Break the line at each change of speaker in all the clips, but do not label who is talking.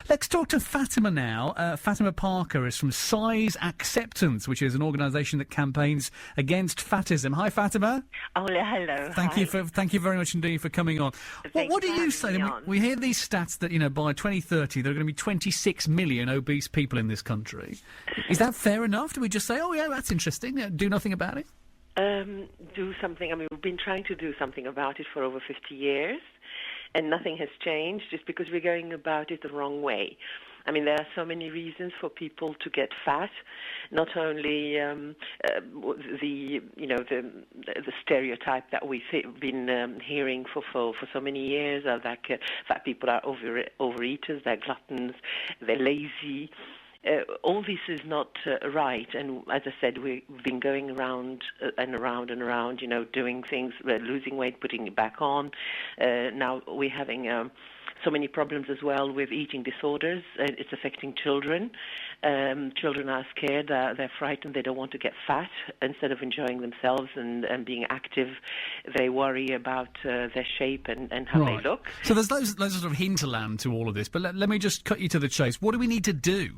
Let's talk to Fatima now. Fatima Parker is from Size Acceptance, which is an organisation that campaigns against fatism. Hi, Fatima.
Oh, hello.
Thank you very much indeed for coming on. What do you say? We hear these stats that, by 2030 there are going to be 26 million obese people in this country. Is that fair enough? Do we just say, oh yeah, that's interesting, do nothing about it?
Do something. I mean, we've been trying to do something about it for over 50 years. And nothing has changed just because we're going about it the wrong way. I mean, there are so many reasons for people to get fat. Not only the stereotype that we've been hearing for so many years, that fat people are overeaters, they're gluttons, they're lazy. All this is not right, and as I said, we've been going around and around and around, doing things, losing weight, putting it back on. Now we're having so many problems as well with eating disorders. It's affecting children. Children are scared, they're frightened, they don't want to get fat. Instead of enjoying themselves and being active, they worry about their shape and how they look.
So there's loads sort of hinterland to all of this, but let me just cut you to the chase. What do we need to do?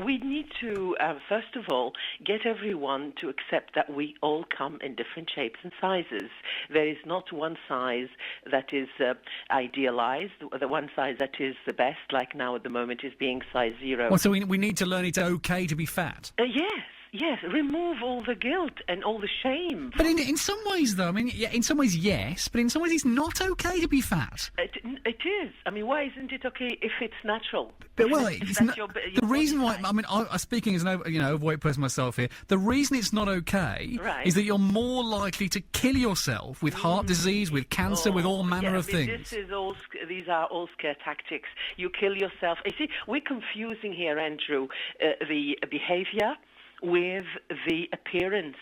We need to, first of all, get everyone to accept that we all come in different shapes and sizes. There is not one size that is idealized. The one size that is the best, like now at the moment, is being size 0.
Well, so we need to learn it's okay to be fat?
Yes, remove all the guilt and all the shame.
But in some ways, though, I mean, in some ways, yes, but in some ways it's not okay to be fat.
It is. I mean, why isn't it okay if it's natural?
But, well, the reason why, I mean, I'm speaking as an overweight person myself here, the reason it's not okay is that you're more likely to kill yourself with heart disease, with cancer, with all manner of things.
These are all scare tactics. You kill yourself. You see, we're confusing here, Andrew, the behaviour with the appearance.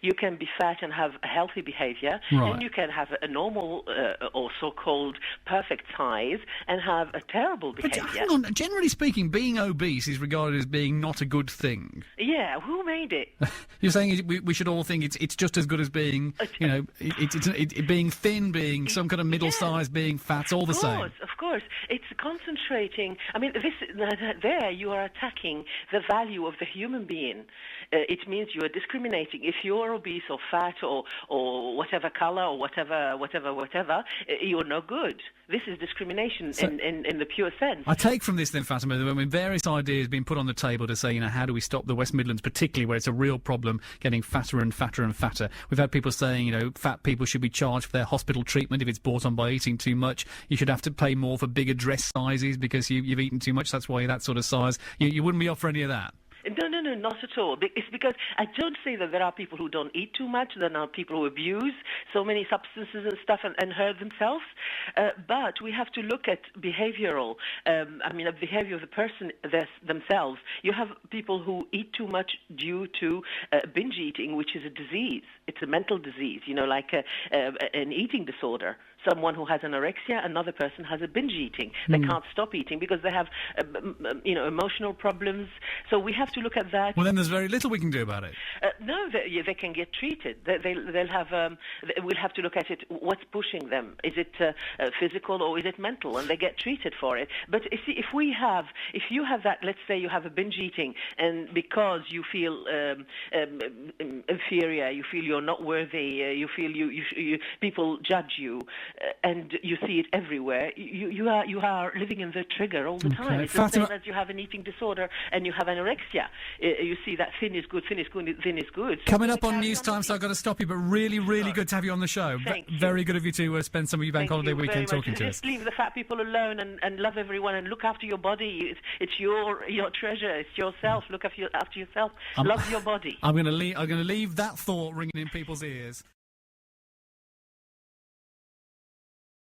You can be fat and have a healthy behavior, and you can have a normal or so-called perfect size and have a terrible behavior.
But hang on, generally speaking, being obese is regarded as being not a good thing.
Yeah, who made it?
You're saying we should all think it's just as good as being, being thin, being some kind of middle size, being fat, all the same.
Of course. It's concentrating. I mean, there you are attacking the value of the human being. It means you are discriminating. If you're obese or fat or whatever color or whatever, you're no good. This is discrimination in the pure sense.
I take from this then, Fatima, that when various ideas being put on the table to say, how do we stop the West Midlands, particularly where it's a real problem, getting fatter and fatter and fatter. We've had people saying, fat people should be charged for their hospital treatment if it's brought on by eating too much. You should have to pay more for bigger dress sizes because you've eaten too much. That's why you're that sort of size. You wouldn't be up for any of that.
No, not at all. It's because I don't say that there are people who don't eat too much, there are people who abuse so many substances and stuff and hurt themselves, but we have to look at behavioral, the behavior of the person themselves. You have people who eat too much due to binge eating, which is a disease. It's a mental disease, like an eating disorder. Someone who has anorexia, another person has a binge eating. They can't stop eating because they have, emotional problems. So we have to look at that.
Well, then there's very little we can do about it.
No, they can get treated. They'll have. We'll have to look at it. What's pushing them? Is it physical or is it mental? And they get treated for it. But you see, if you have that, let's say you have a binge eating, and because you feel inferior, you feel you're not worthy, you feel people judge you. And you see it everywhere. You are living in the trigger all the time. It's the same as you have an eating disorder and you have anorexia. You see that thin is good, thin is good, thin is good.
Coming up on News Time, so I've got to stop you, but really good to have you on the show. Very good of you to spend some of your bank holiday weekend talking to us.
Just leave the fat people alone and love everyone and look after your body. It's your treasure. It's yourself. Look after yourself. Love your body.
I'm going to leave that thought ringing in people's ears.